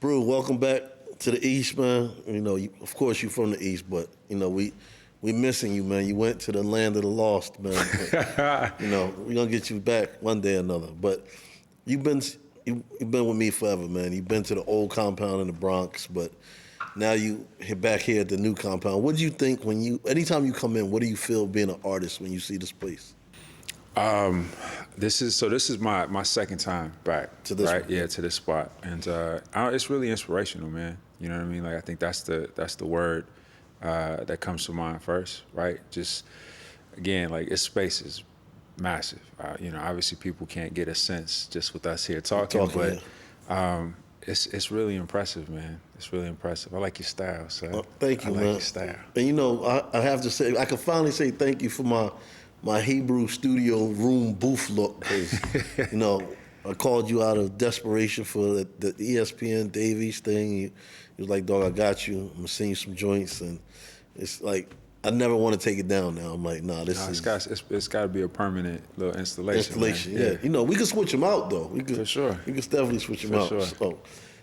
Brew, welcome back to the East, man. You know, of course you're from the East, but you know we missing you, man. You went to the land of the lost, man. But, you know, we're gonna get you back one day or another. But you've been with me forever, man. You've been to the old compound in the Bronx, but now you hit back here at the new compound. What do you think anytime you come in? What do you feel being an artist when you see this place? This is my second time back To this right? one. Yeah, to this spot, and it's really inspirational, man. You know what I mean? Like I think that's the word that comes to mind first, right? Just again, like its space is massive. You know, obviously people can't get a sense just with us here talking, but it's really impressive, man. It's really impressive. I like your style, so Thank you, I like man. your style. And you know, I have to say, I can finally say thank you for my Hebru studio room booth look, because you know, I called you out of desperation for the ESPN Davies thing. You was like, dog, I got you. I'm gonna send you some joints, and it's like I never want to take it down now. I'm like, nah, It's got to be a permanent little installation. Man. Yeah. You know, we can switch them out though. We could For sure. We could definitely switch them For out. sure. So,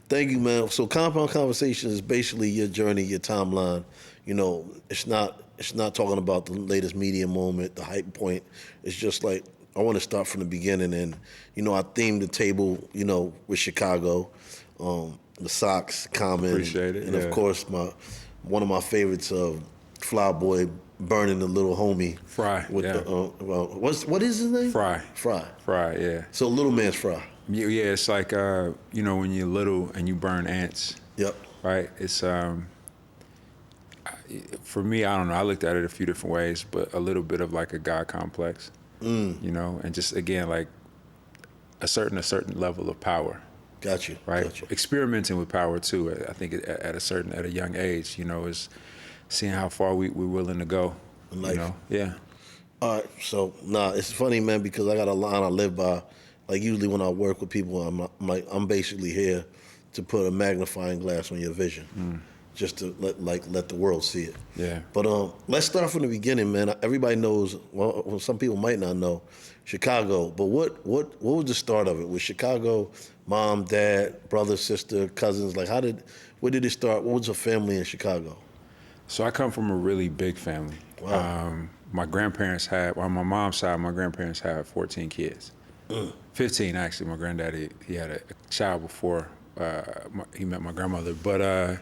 thank you, man. So, Compound Conversations is basically your journey, your timeline. You know, it's not talking about the latest media moment, the hype point. It's just like I want to start from the beginning, and you know, I themed the table, you know, with Chicago, the Sox, Common, Appreciate it. and yeah. of course one of my favorites, Flyboy burning the little homie. Fry. With yeah. the what is his name? Fry. Fry. Fry. Yeah. So little man's Fry. Yeah. It's like you know, when you're little and you burn ants. Yep. Right. It's for me, I don't know. I looked at it a few different ways, but a little bit of like a God complex. You know, and just again like a certain level of power. Got you. Right. Got you. Experimenting with power too. I think at a young age, you know, is seeing how far we're willing to go. In life. You know. Yeah. All right. So it's funny, man, because I got a line I live by. Like usually when I work with people, I'm basically here to put a magnifying glass on your vision, just to let the world see it. Yeah. But let's start from the beginning, man. Everybody knows. Well, some people might not know Chicago. But what was the start of it? Was Chicago mom, dad, brother, sister, cousins? Like where did it start? What was the family in Chicago? So I come from a really big family. Wow. My grandparents on my mom's side, my grandparents had 14 kids. 15 actually. My granddaddy, he had a child before he met my grandmother. But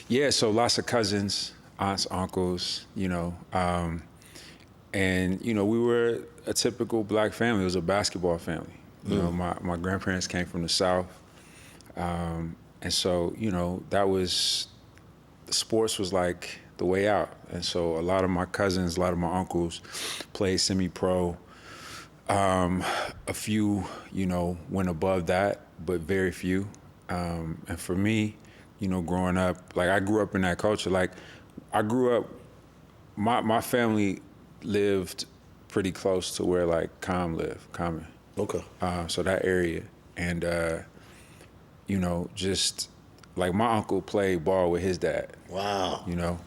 yeah, so lots of cousins, aunts, uncles, you know. And, you know, we were a typical black family. It was a basketball family. You know, my grandparents came from the South. And so, you know, sports was like the way out. And so a lot of my cousins, a lot of my uncles played semi-pro. A few, you know, went above that, but very few. And for me, you know, growing up, like I grew up in that culture. Like I grew up, my family lived pretty close to where like Common. Okay. So that area. And, you know, just like my uncle played ball with his dad. Wow. You know,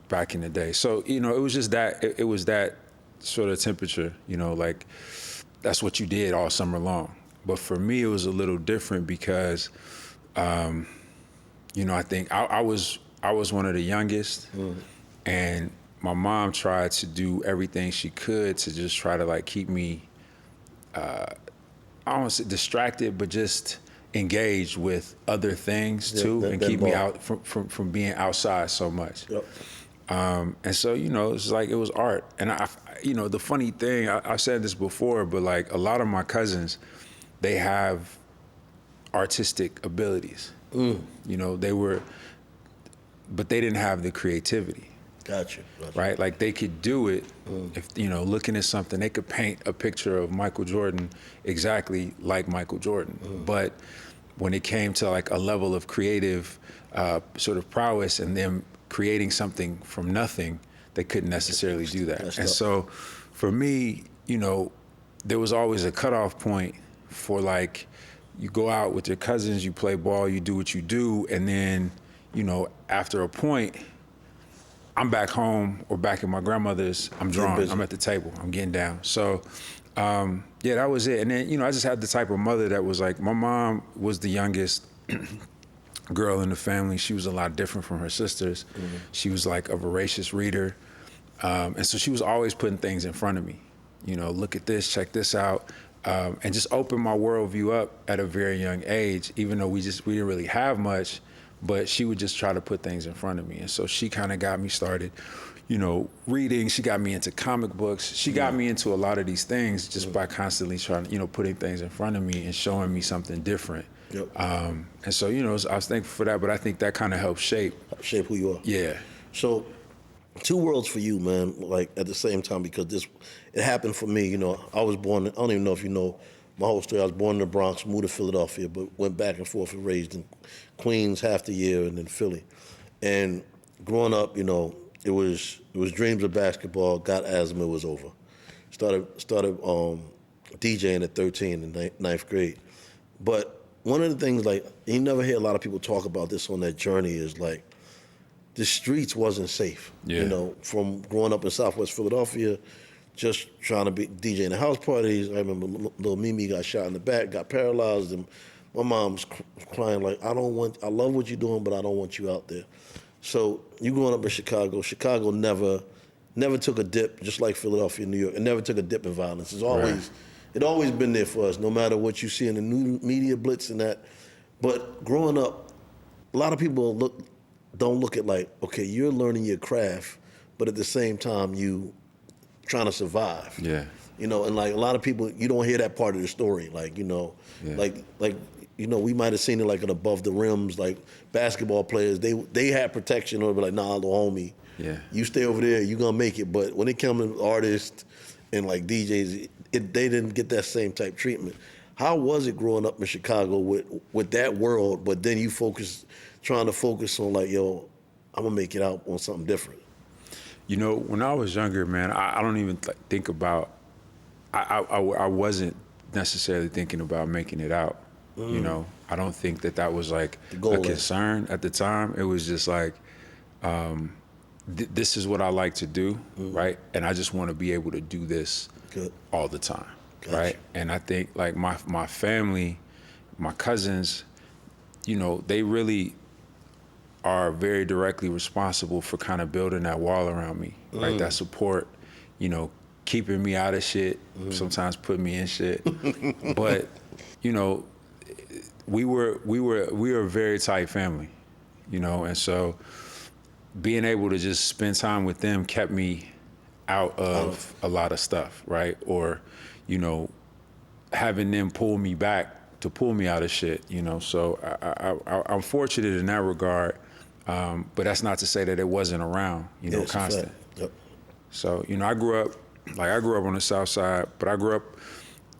back in the day. So, you know, it was just that, it was that sort of temperature, you know, like that's what you did all summer long. But for me, it was a little different because, you know, I think I was one of the youngest, and my mom tried to do everything she could to just try to like keep me, I don't want to say distracted, but just engaged with other things too, and keep me out from being outside so much. Yep. And so, you know, it's like it was art. And you know, the funny thing, I've said this before, but like a lot of my cousins, they have artistic abilities. You know, but they didn't have the creativity. Gotcha. Right? Like they could do it if, you know, looking at something, they could paint a picture of Michael Jordan exactly like Michael Jordan. But when it came to like a level of creative sort of prowess and them creating something from nothing, they couldn't necessarily do that. And so for me, you know, there was always a cutoff point for like, you go out with your cousins, you play ball, you do what you do, and then, you know, after a point, I'm back home or back at my grandmother's, I'm drawing, I'm at the table, I'm getting down. So, yeah, that was it. And then, you know, I just had the type of mother that was like, my mom was the youngest girl in the family. She was a lot different from her sisters. She was like a voracious reader. And so she was always putting things in front of me. You know, look at this, check this out. And just opened my worldview up at a very young age, even though we didn't really have much, but she would just try to put things in front of me. And so she kind of got me started, you know, reading. She got me into comic books. She got me into a lot of these things just by constantly trying, you know, putting things in front of me and showing me something different. Yep. And so, you know, I was thankful for that, but I think that kind of helped shape who you are. Yeah. So, two worlds for you, man. Like at the same time, because it happened for me. You know, I was born. I don't even know if you know my whole story. I was born in the Bronx, moved to Philadelphia, but went back and forth and raised in Queens half the year, and then Philly. And growing up, you know, it was dreams of basketball. Got asthma, it was over. Started DJing at 13 in ninth grade. But one of the things, like, you never hear a lot of people talk about this on that journey, is like, the streets wasn't safe. Yeah. You know, from growing up in Southwest Philadelphia, just trying to be DJing the house parties. I remember little Mimi got shot in the back, got paralyzed, and my mom's crying like, I love what you're doing, but I don't want you out there. So you growing up in Chicago never took a dip, just like Philadelphia, New York. It never took a dip in violence. It always been there for us, no matter what you see in the new media blitz and that. But growing up, a lot of people don't look at like, okay, you're learning your craft, but at the same time you trying to survive. Yeah. You know, and like a lot of people, you don't hear that part of the story. Like, you know, like you know, we might have seen it like an above the rims, like basketball players, they had protection, or be like, nah, little homie, you stay over there, you gonna make it. But when it comes to artists and like DJs, they didn't get that same type treatment. How was it growing up in Chicago with that world, but then you trying to focus on like, yo, I'm gonna make it out on something different? You know, when I was younger, man, I don't even think about, I wasn't necessarily thinking about making it out. You know, I don't think that was like a concern at the time. It was just like, this is what I like to do, right? And I just want to be able to do this all the time, right? And I think like my family, my cousins, you know, they really are very directly responsible for kind of building that wall around me, right? That support, you know, keeping me out of shit, sometimes putting me in shit. But, you know, we were a very tight family, you know, and so being able to just spend time with them kept me out of a lot of stuff, right? Or, you know, having them pull me back to pull me out of shit, you know. So I'm fortunate in that regard, but that's not to say that it wasn't around, you know, constant. Yep. So, you know, I grew up on the South Side, but I grew up,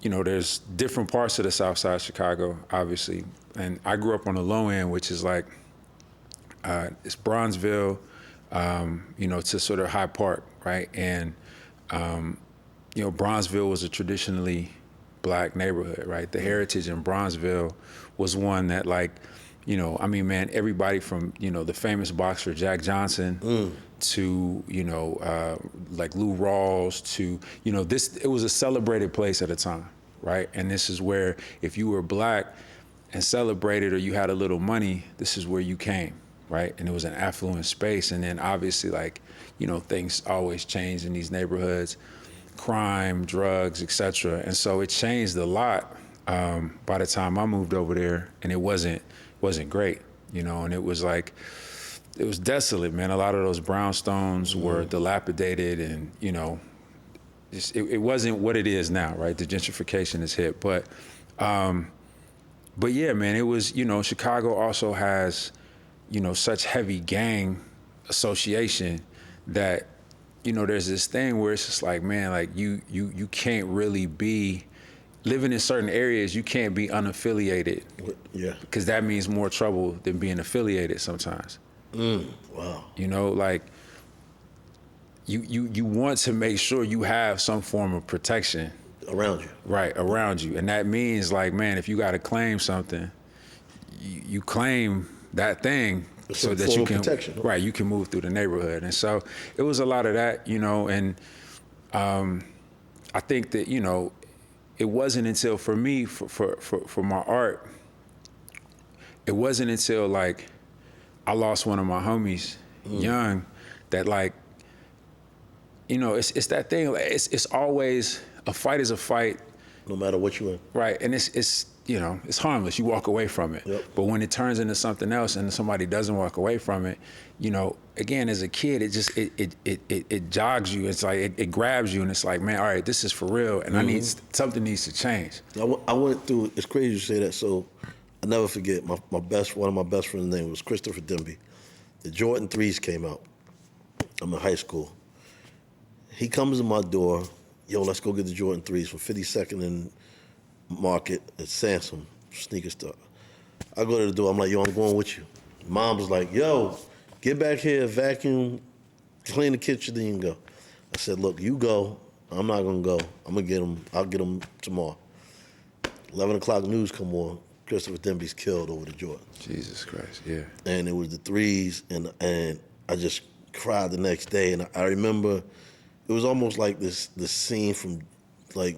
you know, there's different parts of the South Side of Chicago, obviously. And I grew up on the low end, which is like, it's Bronzeville, you know, to sort of Hyde Park, right? And, you know, Bronzeville was a traditionally Black neighborhood, right? The heritage in Bronzeville was one that, like, you know, I mean, man, everybody from, you know, the famous boxer Jack Johnson to, you know, like Lou Rawls to, you know, it was a celebrated place at the time, right? And this is where, if you were Black and celebrated or you had a little money, this is where you came, right? And it was an affluent space. And then obviously, like, you know, things always change in these neighborhoods, crime, drugs, etc. And so it changed a lot by the time I moved over there, and it wasn't great, you know, and it was like, it was desolate, man. A lot of those brownstones were dilapidated, and, you know, it wasn't what it is now, right? The gentrification is hit, but yeah, man, it was, you know, Chicago also has, you know, such heavy gang association that, you know, there's this thing where it's just like, man, like you can't really be living in certain areas. You can't be unaffiliated. Yeah. Because that means more trouble than being affiliated sometimes. Wow. You know, like you want to make sure you have some form of protection around you. Right, around you. And that means, like, man, if you got to claim something, you claim that thing so that you can, protection. Right, you can move through the neighborhood. And so it was a lot of that, you know, and I think that, you know, it wasn't until for me, for my art, it wasn't until like I lost one of my homies young that like, you know, it's that thing. Like, it's always a fight is a fight, no matter what you in. right? And it's you know, it's harmless. You walk away from it. Yep. But when it turns into something else and somebody doesn't walk away from it, you know, again, as a kid, it just it jogs you. It's like it grabs you, and it's like, man, all right, this is for real, and something needs to change. I went through. It's crazy you say that. So I never forget. One of my best friends' name was Christopher Demby. The Jordan 3s came out. I'm in high school. He comes to my door. Yo, let's go get the Jordan 3s from 52nd and Market at Sansom sneaker store. I go to the door. I'm like, yo, I'm going with you. Mom was like, yo, get back here, vacuum, clean the kitchen, then you can go. I said, look, you go. I'm not gonna go. I'm gonna get them. I'll get them tomorrow. 11 o'clock news come on. Christopher Demby's killed over the Jordan. Jesus Christ, yeah. And it was the 3s, and I just cried the next day. And I remember it was almost like this scene from like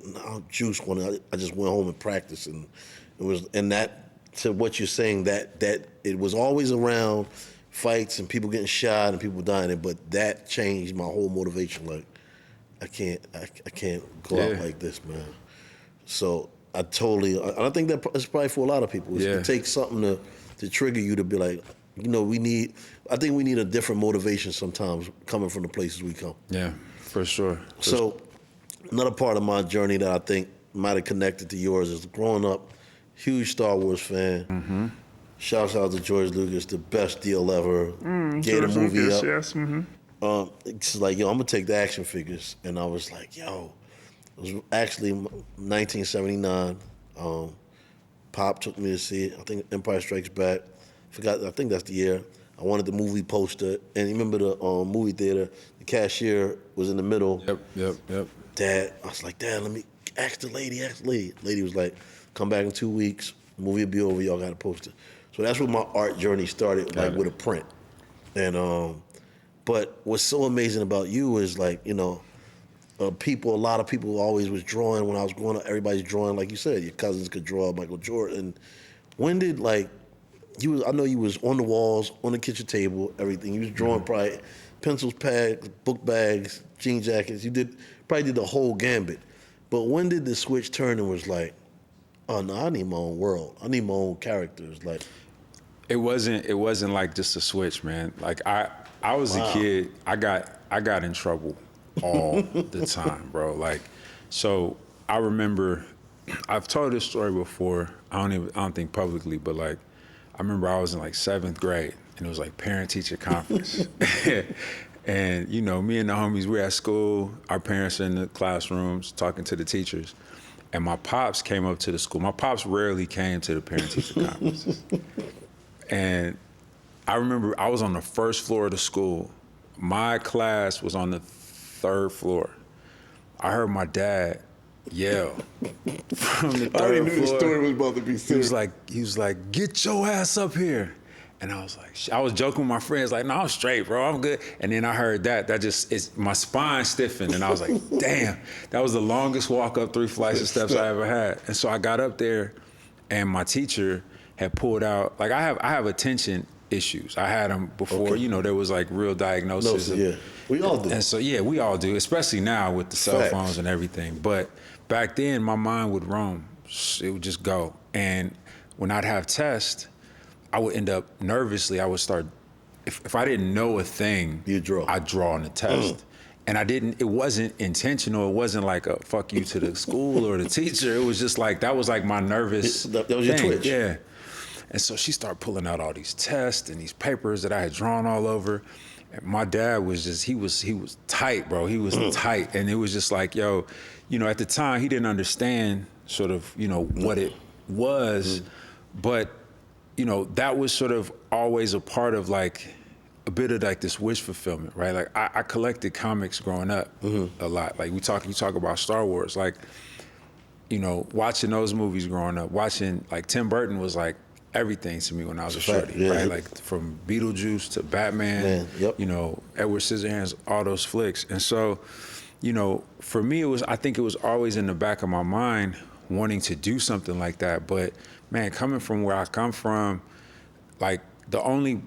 Juice when I just went home and practiced, and it was, and that, to what you're saying, that it was always around fights and people getting shot and people dying, but that changed my whole motivation. Like, I can't go out like this, man. So I think that it's probably for a lot of people. It takes something to trigger you to be like, you know, I think we need a different motivation sometimes coming from the places we come. Yeah, for sure. Another part of my journey that I think might have connected to yours is growing up, huge Star Wars fan. Mm-hmm. Shouts out to George Lucas, the best deal ever. Gave the movie Lucas, up. yes. Mm-hmm. It's like, yo, I'm gonna take the action figures, and I was like, yo, it was actually 1979. Pop took me to see it. I think Empire Strikes Back. I think that's the year. I wanted the movie poster, and you remember the movie theater? The cashier was in the middle. Yep. Dad, I was like, Dad, let me ask the lady. Lady was like, come back in 2 weeks. Movie will be over. Y'all got a poster. So that's where my art journey started, like with a print. And but what's so amazing about you is, like, you know, a lot of people always was drawing when I was growing up. Everybody's drawing, like you said, your cousins could draw Michael Jordan. When did, like, I know you was on the walls, on the kitchen table, everything. You was drawing probably pencils, pads, book bags, jean jackets. You probably did the whole gambit. But when did the switch turn and was like, oh no, I need my own world. I need my own characters. Like, It wasn't like just a switch, man. Like I was a kid. I got in trouble all the time, bro. Like, so I remember, I've told this story before. I don't think publicly, but like, I remember I was in like 7th grade, and it was like parent-teacher conference. And, you know, me and the homies, we're at school. Our parents are in the classrooms talking to the teachers. And my pops came up to the school. My pops rarely came to the parent-teacher conferences. And I remember I was on the first floor of the school. My class was on the 3rd floor. I heard my dad yell from the 3rd floor. I already knew the story was about to be serious. He was like, get your ass up here. And I was like, I was joking with my friends, like, no, I'm straight, bro, I'm good. And then I heard that my spine stiffened, and I was like, damn, that was the longest walk up 3 flights of steps I ever had. And so I got up there, and my teacher had pulled out, like, I have attention issues. I had them before, you know, there was like real diagnosis. Yeah, we all do. And so, yeah, we all do, especially now with the cell phones and everything. But back then, my mind would roam. It would just go. And when I'd have tests, I would end up nervously, I would start, if I didn't know a thing, I'd draw on the test. And it wasn't intentional. It wasn't like a fuck you to the school or the teacher. It was just like, that was like my nervous that was your twitch. Yeah. And so she started pulling out all these tests and these papers that I had drawn all over. And my dad was just, he was tight, bro. He was tight. And it was just like, yo, you know, at the time he didn't understand sort of, you know, what it was. But, you know, that was sort of always a part of like a bit of like this wish fulfillment, right? Like I collected comics growing up a lot. Like you talk about Star Wars, like, you know, watching those movies growing up, watching like Tim Burton was like everything to me when I was a shorty, right? Like from Beetlejuice to Batman, you know, Edward Scissorhands, all those flicks. And so, you know, for me, I think it was always in the back of my mind wanting to do something like that. But man, coming from where I come from, like the only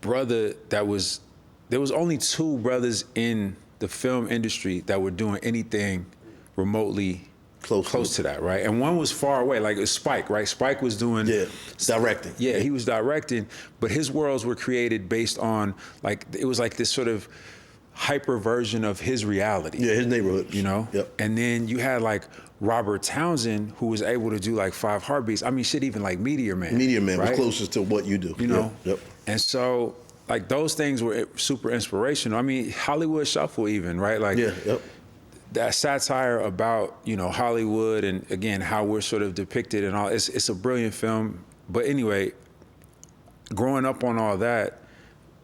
brother there was only two brothers in the film industry that were doing anything remotely close to that, right? And one was far away, like it was Spike, right? Spike was doing directing. Yeah, he was directing, but his worlds were created based on like it was like this sort of hyper version of his reality. Yeah, his neighborhood. You know? Yep. And then you had like Robert Townsend, who was able to do like 5 Heartbeats. I mean, shit, even like Meteor Man. Meteor Man right? was closest to what you do. You know? Yep. And so like those things were super inspirational. I mean, Hollywood Shuffle even, right? Like that satire about, you know, Hollywood and again, how we're sort of depicted and all, it's a brilliant film. But anyway, growing up on all that,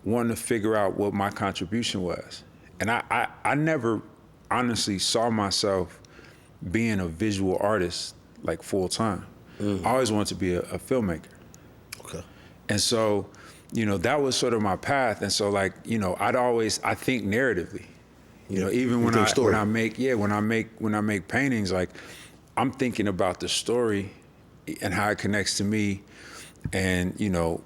wanting to figure out what my contribution was. And I never honestly saw myself being a visual artist like full time. I always wanted to be a filmmaker. Okay. And so, you know, that was sort of my path. And so like, you know, I think narratively. You know, even when I make paintings, like I'm thinking about the story and how it connects to me, and you know,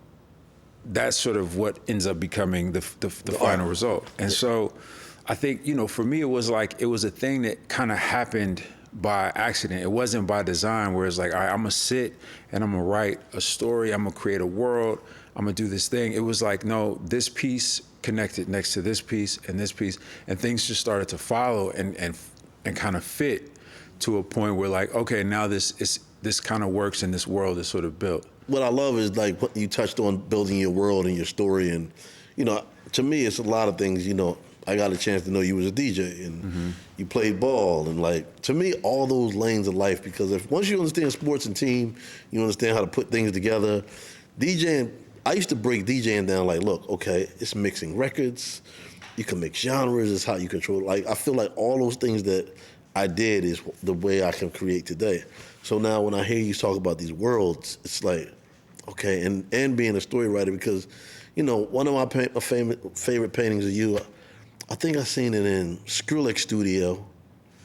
that's sort of what ends up becoming the final result. And so, I think, you know, for me it was a thing that kind of happened by accident. It wasn't by design, where it's like, all right, I'm gonna sit and I'm gonna write a story, I'm gonna create a world, I'm gonna do this thing. It was like, no, this piece connected next to this piece, and things just started to follow and kind of fit to a point where like, okay, now this kind of works and this world is sort of built. What I love is like what you touched on, building your world and your story, and you know, to me it's a lot of things. You know, I got a chance to know you was a DJ and you played ball, and like to me all those lanes of life, because if once you understand sports and team, you understand how to put things together. DJing, I used to break DJing down like, look, okay, it's mixing records, you can mix genres, it's how you control it. Like I feel like all those things that I did is the way I can create today. So now when I hear you talk about these worlds, it's like, okay, and being a story writer, because, you know, one of my favorite paintings of you, I think I seen it in Skrillex studio,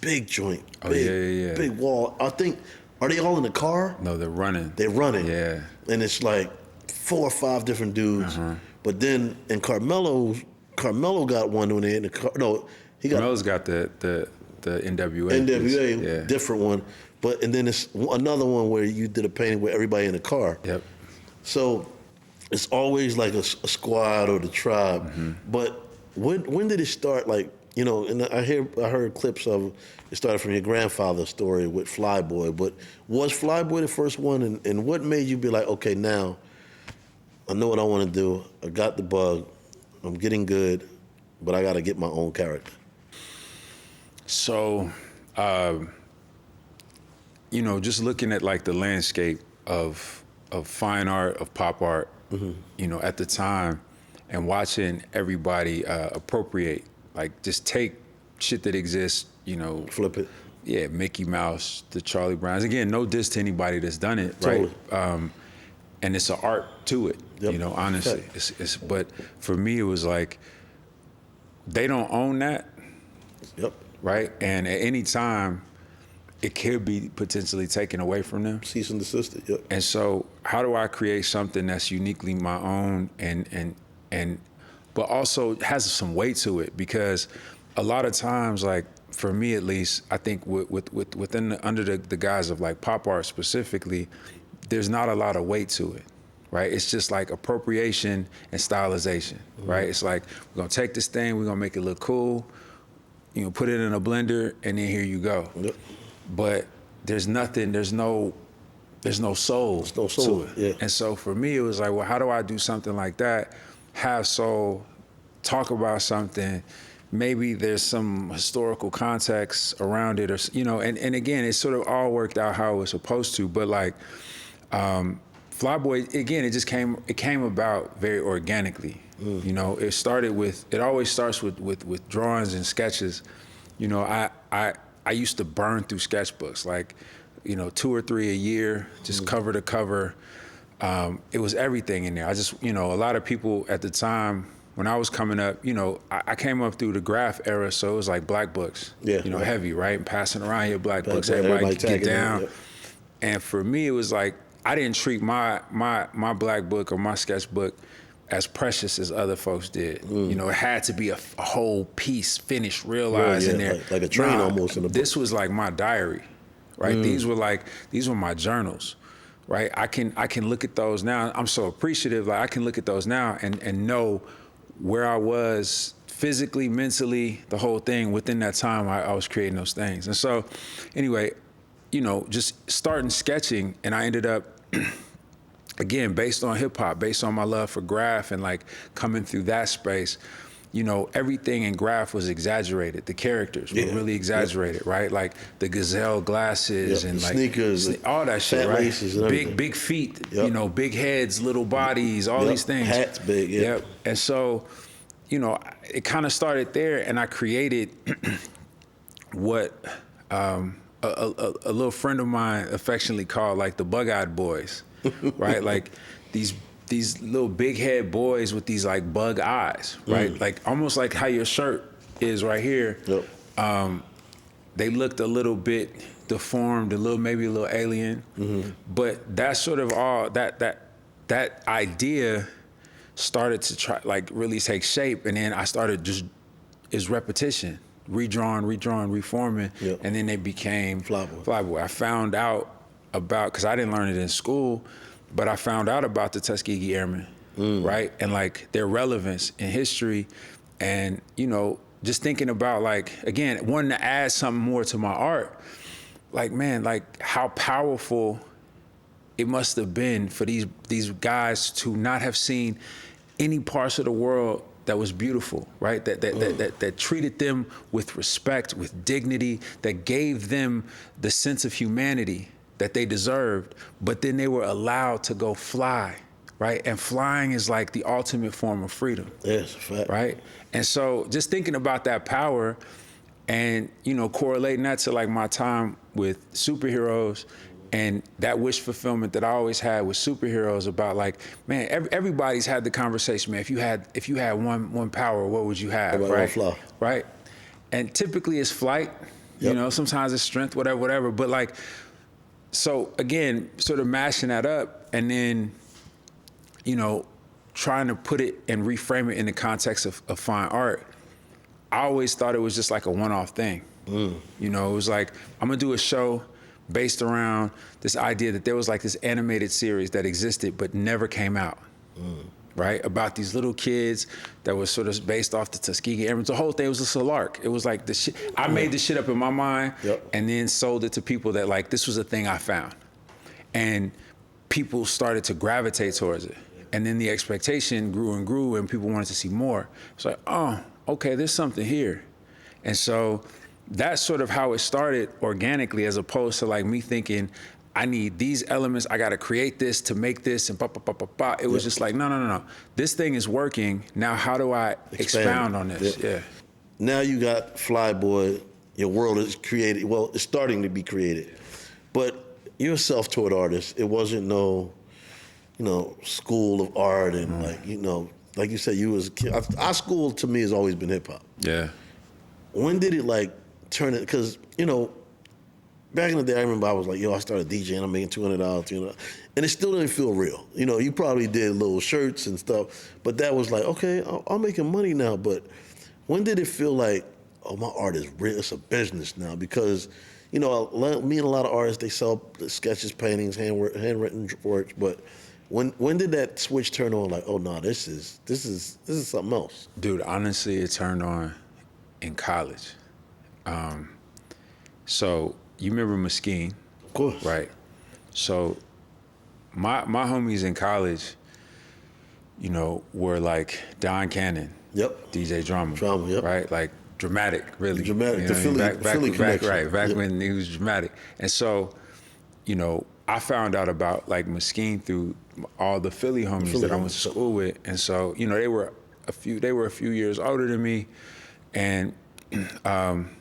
big joint, big wall. I think, are they all in the car? No, they're running. They're running. Yeah. And it's like 4 or 5 different dudes. But then, and Carmelo got one when they in the car. No, he got. Carmelo's got the NWA. NWA, different one. But, and then it's another one where you did a painting with everybody in the car. Yep. So it's always like a squad or the tribe. But when did it start? Like, you know, and I heard clips of it started from your grandfather's story with Flyboy. But was Flyboy the first one? And what made you be like, okay, now I know what I want to do. I got the bug. I'm getting good, but I got to get my own character. So, you know, just looking at like the landscape of fine art, of pop art, you know, at the time, and watching everybody appropriate, like just take shit that exists, you know, flip it. Yeah, Mickey Mouse, the Charlie Browns. Again, no diss to anybody that's done it, totally. Right? And it's an art to it, you know, honestly. It's but for me, it was like, they don't own that. Yep. Right? And at any time, it could be potentially taken away from them. Cease and desist it, yep. And so how do I create something that's uniquely my own and but also has some weight to it? Because a lot of times, like for me at least, I think within under the guise of like pop art specifically, there's not a lot of weight to it. Right? It's just like appropriation and stylization, right? It's like, we're gonna take this thing, we're gonna make it look cool, you know, put it in a blender, and then here you go. Yep. But there's nothing, there's no soul to it. Yeah. And so for me, it was like, well, how do I do something like that, have soul, talk about something, maybe there's some historical context around it, or, you know, and again, it sort of all worked out how it was supposed to, but like, Flyboy, again, it came about very organically. You know, it always starts with drawings and sketches. You know, I used to burn through sketchbooks, like, you know, 2 or 3 a year, just cover to cover. It was everything in there. I just, you know, a lot of people at the time when I was coming up, you know, I came up through the graph era, so it was like black books, you know, heavy, right? And passing around your black books, everybody could get down. And for me, it was like, I didn't treat my black book or my sketchbook as precious as other folks did. You know, it had to be a whole piece, finished, realized in there. Like a train almost in the book. This was like my diary, right? These were my journals, right? I can look at those now. I'm so appreciative. Like I can look at those now and know where I was physically, mentally, the whole thing within that time I was creating those things. And so anyway, you know, just starting sketching, and I ended up, again, based on hip hop, based on my love for graph and like coming through that space, you know, everything in graph was exaggerated. The characters were really exaggerated, right? Like the gazelle glasses and like sneakers, all that shit, fat right? laces and Big feet, you know, big heads, little bodies, all these things. Hats big, Yep. And so, you know, it kind of started there, and I created what a little friend of mine affectionately called like the bug-eyed boys, right? Like these little big head boys with these like bug eyes, right? Like almost like how your shirt is right here. They looked a little bit deformed, maybe a little alien, but that's sort of all that idea started to try like really take shape, and then I started is repetition, redrawing, reforming, and then they became Flyboy. I found out about, because I didn't learn it in school, but I found out about the Tuskegee Airmen, right? And like their relevance in history, and you know, just thinking about like, again, wanting to add something more to my art, like man, like how powerful it must have been for these guys to not have seen any parts of the world that was beautiful, right? That treated them with respect, with dignity, that gave them the sense of humanity that they deserved, but then they were allowed to go fly, right? And flying is like the ultimate form of freedom. Yes, fact. Right? And so just thinking about that power and, you know, correlating that to like my time with superheroes and that wish fulfillment that I always had with superheroes about like, man, everybody's had the conversation, man. If you had one power, what would you have, right? Fly. Right? And typically it's flight, you know, sometimes it's strength, whatever. But like, so again, sort of mashing that up and then, you know, trying to put it and reframe it in the context of fine art. I always thought it was just like a one-off thing. You know, it was like, I'm gonna do a show based around this idea that there was like this animated series that existed but never came out, right? About these little kids that was sort of based off the Tuskegee Airmen. The whole thing was just a lark. It was like the shit. I made this shit up in my mind and then sold it to people that like, this was a thing I found. And people started to gravitate towards it. And then the expectation grew and grew and people wanted to see more. It's like, oh, okay, there's something here. And so that's sort of how it started organically, as opposed to like me thinking, I need these elements, I gotta create this to make this and pa. It was just like, no. This thing is working, now how do I expound on this? Now you got Flyboy, your world is created, well, it's starting to be created. But you're a self-taught artist. It wasn't no, you know, school of art and like, you know, like you said, you was a kid. Our school to me has always been hip hop. Yeah. When did it like turn it? Because, you know, back in the day, I remember I was like, yo, I started DJing, I'm making $200, you know, and it still didn't feel real. You know, you probably did little shirts and stuff, but that was like, okay, I'm making money now. But when did it feel like, oh, my art is real, it's a business now? Because, you know, me and a lot of artists, they sell sketches, paintings, handwritten works, but when did that switch turn on? Like, oh no, this is something else. Dude, honestly, it turned on in college. So you remember Mesquite? Of course. Right. So my homies in college, you know, were like Don Cannon. Yep. DJ Drama. Yep. Right? Like dramatic, really. Dramatic. You know, The Philly connection. Back when he was dramatic. And so, you know, I found out about like Mesquite through all the Philly homies that I went to school with. And so, you know, they were a few years older than me. And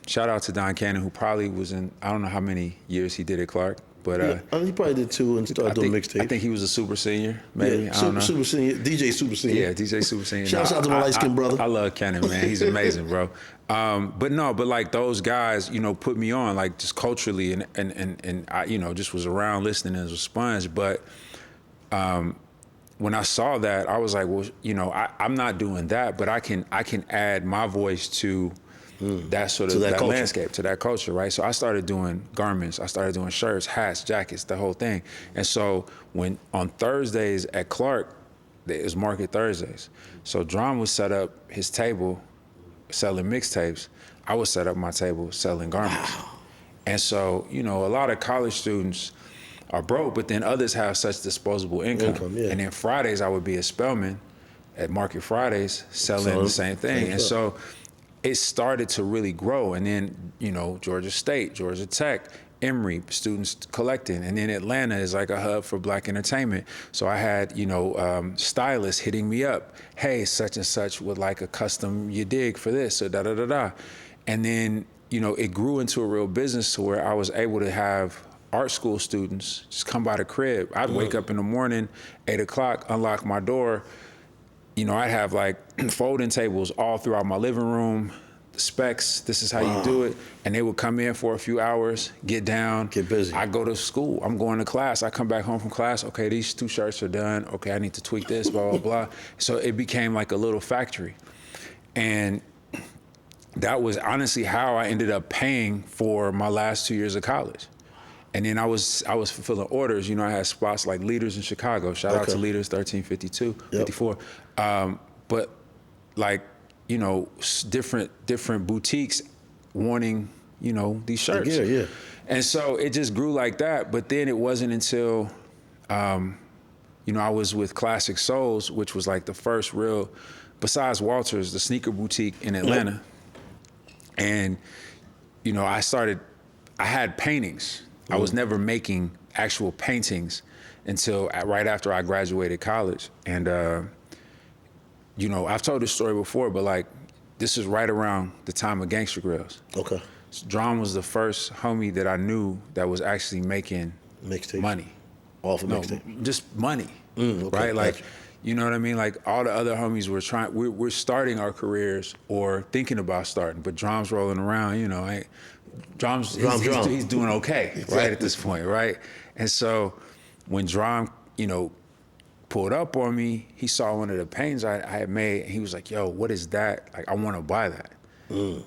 shout out to Don Cannon, who probably was in, I don't know how many years he did at Clark, But he probably did too, and started doing I mixtapes. think he was a super senior, maybe. Yeah, I don't know. super senior, DJ super senior. Yeah, DJ Super Senior. Shouts out to my light-skinned brother. I love Kennan, man. He's amazing, bro. But like those guys, put me on, like just culturally, and I, just was around listening as a sponge. But when I saw that, I was like, well, I'm not doing that, but I can add my voice to that sort of that landscape, to that culture, right? So I started doing garments, I started doing shirts, hats, jackets, the whole thing. And so when on Thursdays at Clark, it was Market Thursdays. So Drum would set up his table selling mixtapes. I would set up my table selling garments. Wow. And so, a lot of college students are broke, but then others have such disposable income. Yeah. And then Fridays, I would be a Spelman at Market Fridays selling the same thing. And so it started to really grow. And then, Georgia State, Georgia Tech, Emory, students collecting. And then Atlanta is like a hub for Black entertainment. So I had, stylists hitting me up. Hey, such and such would like a custom you dig for this, or da-da-da-da. And then, it grew into a real business to where I was able to have art school students just come by the crib. I'd wake up in the morning, 8 o'clock, unlock my door. I'd have like folding tables all throughout my living room, the specs, this is how you do it. And they would come in for a few hours, get down. Get busy. I go to school, I'm going to class. I come back home from class, okay, these 2 shirts are done. Okay, I need to tweak this, blah, blah, blah. So it became like a little factory. And that was honestly how I ended up paying for my last 2 years of college. And then I was fulfilling orders. I had spots like Leaders in Chicago. Shout out to Leaders, 1352, 54. But like, different boutiques wanting, these shirts. Yeah. And so it just grew like that. But then it wasn't until, I was with Classic Souls, which was like the first real, besides Walters, the sneaker boutique in Atlanta. And, I had paintings. I was never making actual paintings until right after I graduated college. And, I've told this story before, but like, this is right around the time of Gangsta Grills. Okay. Drum was the first homie that I knew that was actually making money. Off of mixtape? Just money, okay, right? Like, you know what I mean? Like all the other homies were we're starting our careers or thinking about starting, but Drum's rolling around, Drum's he's doing okay, exactly. Right, at this point, right? And so when Drum, pulled up on me, he saw one of the paintings I had made, and he was like, yo, what is that? Like, I want to buy that.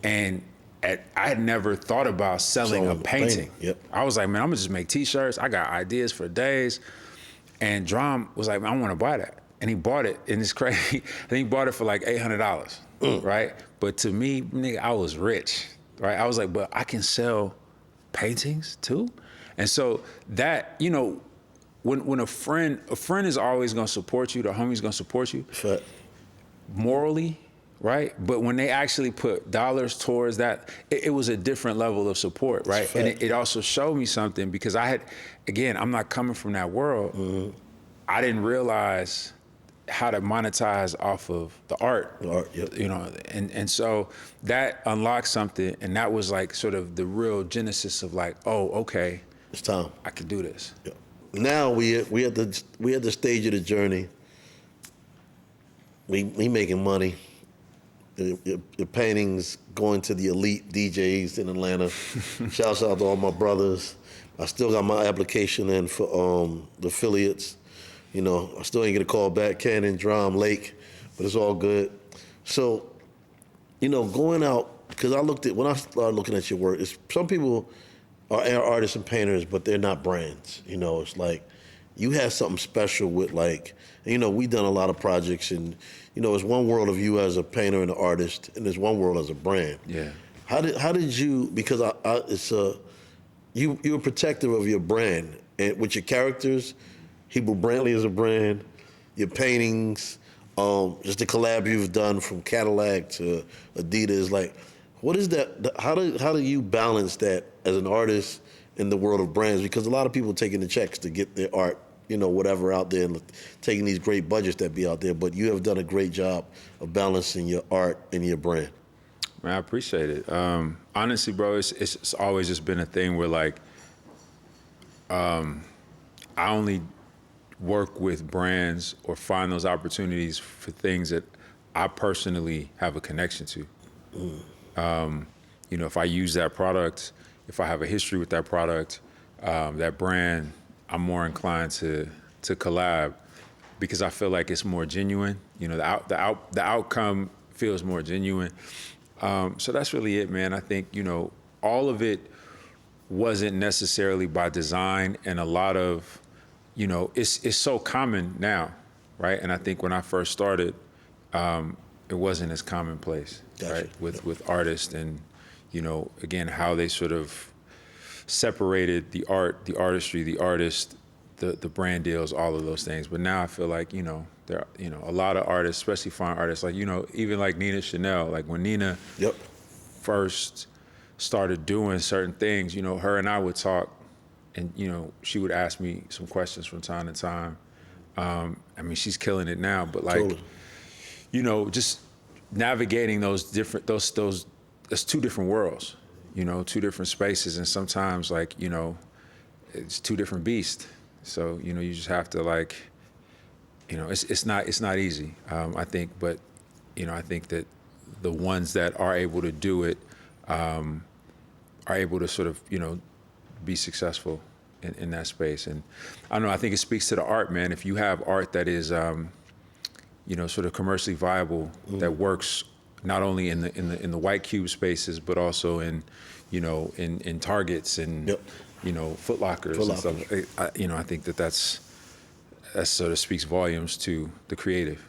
And I had never thought about selling a painting. Yep. I was like, man, I'm gonna just make t-shirts. I got ideas for days. And Drum was like, man, I want to buy that. And he bought it, and it's crazy. I think he bought it for like $800, right? But to me, nigga, I was rich, right? I was like, but I can sell paintings too? And so that, when a friend is always gonna support you, the homie's gonna support you, morally, right? But when they actually put dollars towards that, it was a different level of support, right? And it also showed me something, because I'm not coming from that world. I didn't realize how to monetize off of the art. Yep. And so that unlocked something, and that was like sort of the real genesis of like, oh, okay, it's time. I can do this. Yep. Now we at the stage of the journey. We making money. The paintings going to the elite DJs in Atlanta. Shouts out to all my brothers. I still got my application in for the affiliates. I still ain't get a call back, Cannon, Drum, Lake, but it's all good. So, going out, because when I started looking at your work, some people are artists and painters, but they're not brands. It's like you have something special with like, we done a lot of projects, and it's one world of you as a painter and an artist, and there's one world as a brand. Yeah. How did you? Because you're protective of your brand and with your characters. Hebru Brantley is a brand. Your paintings, just the collab you've done from Cadillac to Adidas. Like, what is that? How do you balance that as an artist in the world of brands? Because a lot of people taking the checks to get their art, whatever out there, and taking these great budgets that be out there. But you have done a great job of balancing your art and your brand. Man, I appreciate it. Honestly, bro, it's always just been a thing where like, I only work with brands or find those opportunities for things that I personally have a connection to. You know, if I use that product, if I have a history with that product, that brand, I'm more inclined to collab because I feel like it's more genuine. You know, the outcome feels more genuine. So that's really it, man. I think, you know, all of it wasn't necessarily by design, and a lot of, you know, it's so common now, right? And I think when I first started, it wasn't as commonplace, Gotcha. right? With artists and, you know, again, how they sort of separated the art, the artistry, the artist, the brand deals, all of those things. But now I feel like, you know, there are, you know, a lot of artists, especially fine artists, like, you know, even like Nina Chanel, like when Nina Yep. first started doing certain things, you know, her and I would talk, and, you know, she would ask me some questions from time to time. I mean, she's killing it now, but like, Totally. you know, just navigating those that's two different worlds, you know, two different spaces. And sometimes, like, you know, it's two different beasts. So, you know, you just have to, like, you know, it's not easy, I think, but, you know, I think that the ones that are able to do it are able to sort of, you know, be successful in that space. And I don't know, I think it speaks to the art, man. If you have art that is, you know, sort of commercially viable, that works not only in the white cube spaces, but also in, you know, in Targets and, Yep. you know, Foot Lockers and stuff. You know, I think that that sort of speaks volumes to the creative.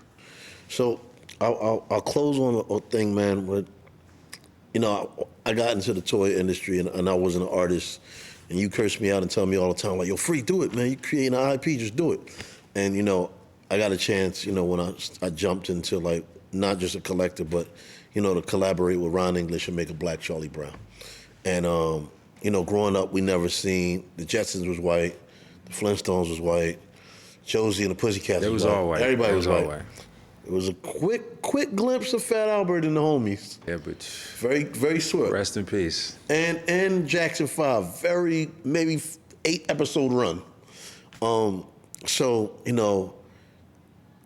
So I'll close on a thing, man. But you know, I got into the toy industry and I wasn't an artist, and you curse me out and tell me all the time, like, yo, Free, do it, man. You creating an IP, just do it. And you know, I got a chance, you know, when I jumped into, like, not just a collector, but, you know, to collaborate with Ron English and make a Black Charlie Brown. And you know, growing up, we never seen the Jetsons was white, the Flintstones was white, Josie and the Pussycats It was all white. Everybody It was all white. white. It was a quick glimpse of Fat Albert and the homies. Yeah, but Very short. rest in peace. And Jackson 5, very maybe 8-episode run. So, you know,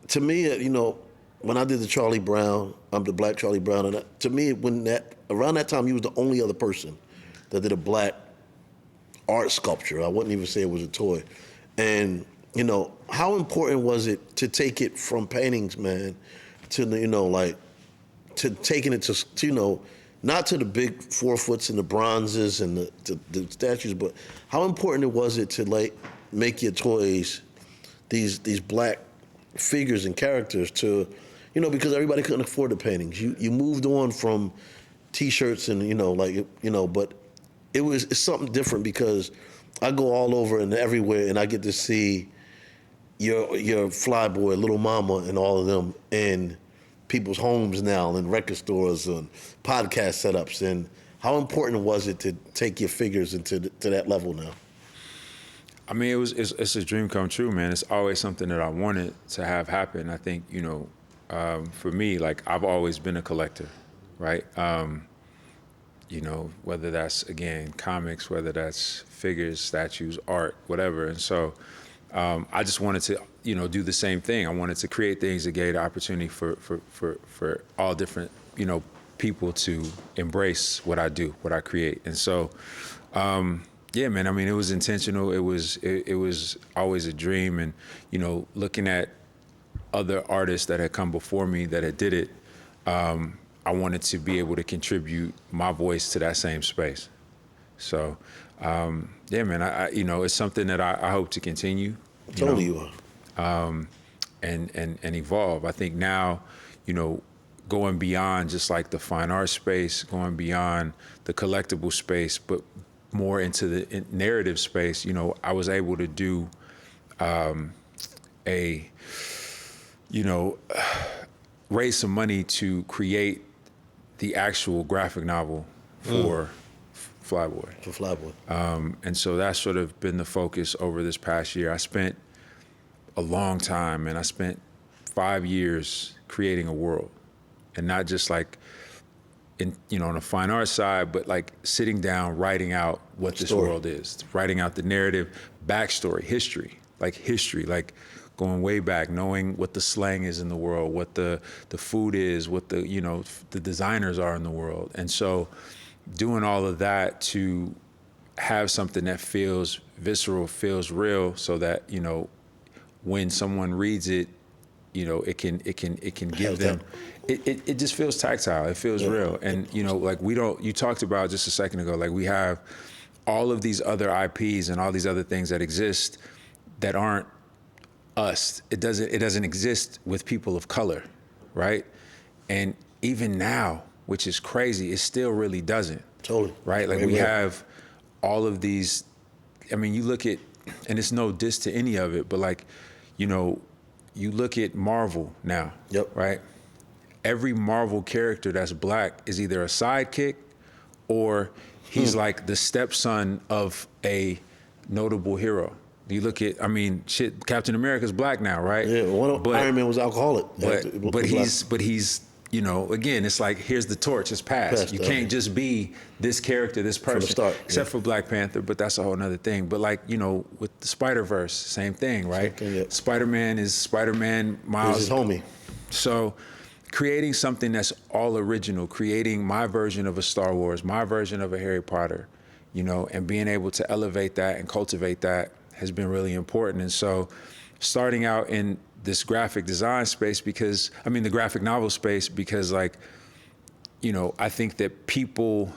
to me, you know, when I did the Charlie Brown, I'm the Black Charlie Brown, and to me, around that time, he was the only other person that did a black art sculpture. I wouldn't even say it was a toy. And, you know, how important was it to take it from paintings, man, to, you know, like, to taking it to, you know, not to the big 4-foots and the bronzes and the statues, but how important was it to, like, make your toys these black figures and characters to, you know, because everybody couldn't afford the paintings. You moved on from T-shirts and, you know, like, you know, but it's something different because I go all over and everywhere and I get to see your Flyboy, Little Mama, and all of them in people's homes now, and record stores and podcast setups. And how important was it to take your figures to that level now? I mean, it's a dream come true, man. It's always something that I wanted to have happen. I think, you know, for me, like, I've always been a collector, right? You know, whether that's, again, comics, whether that's figures, statues, art, whatever. And so I just wanted to, you know, do the same thing. I wanted to create things that gave the opportunity for all different, you know, people to embrace what I do, what I create. And so, yeah, man, I mean, it was intentional. It was always a dream. And, you know, looking at other artists that had come before me that had did it, I wanted to be able to contribute my voice to that same space. So, yeah, man, I you know, it's something that I hope to continue. Totally you are. And evolve. I think now, you know, going beyond just like the fine art space, going beyond the collectible space, but more into the narrative space, you know, I was able to do raise some money to create the actual graphic novel for Flyboy. For Flyboy. And so that's sort of been the focus over this past year. I spent a long time, and I spent 5 years creating a world, and not just like in, you know, on the fine art side, but like sitting down, writing out what this world is, writing out the narrative, backstory, history, like going way back, knowing what the slang is in the world, what the food is, what the, you know, the designers are in the world. And so doing all of that to have something that feels visceral, feels real, so that, you know, when someone reads it, you know, it can give them, it just feels tactile, it feels real. And, you know, like you talked about just a second ago, like we have all of these other IPs and all these other things that exist that aren't us. It doesn't exist with people of color, right? And even now, which is crazy, it still really doesn't. Totally. Right? Like we have all of these, I mean, you look at, and it's no diss to any of it, but like, you know, you look at Marvel now, right? Every Marvel character that's black is either a sidekick or he's like the stepson of a notable hero. You look at, I mean, shit, Captain America's black now, right? Yeah, Iron Man was alcoholic. But he's, you know, again, it's like, here's the torch, it's passed. You can't just be this character, this person. From the start. Except for Black Panther, but that's a whole nother thing. But like, you know, with the Spider-Verse, same thing, right? Same thing, Spider-Man is Spider-Man, Miles. He's his homie. So creating something that's all original, creating my version of a Star Wars, my version of a Harry Potter, you know, and being able to elevate that and cultivate that has been really important. And so starting out in this graphic design space because, I mean, the graphic novel space, because like, you know, I think that people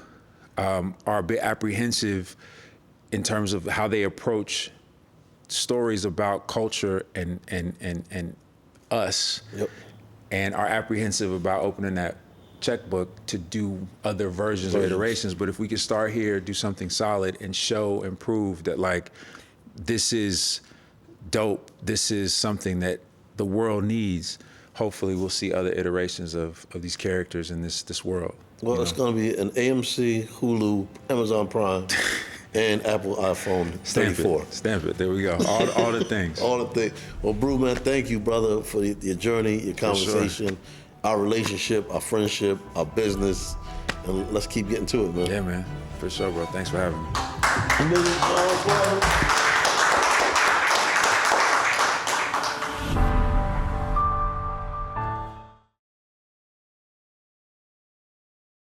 are a bit apprehensive in terms of how they approach stories about culture and us, and are apprehensive about opening that checkbook to do other versions or iterations. But if we could start here, do something solid and show and prove that like, this is dope, this is something that the world needs, hopefully we'll see other iterations of these characters in this world. Well, it's going to be an AMC, Hulu, Amazon Prime, and Apple iPhone 34. Stamp it. There we go. All the things. All the things. Well, Brew, man, thank you, brother, for your journey, your conversation, our relationship, our friendship, our business, and let's keep getting to it, man. Yeah, man. For sure, bro. Thanks for having me.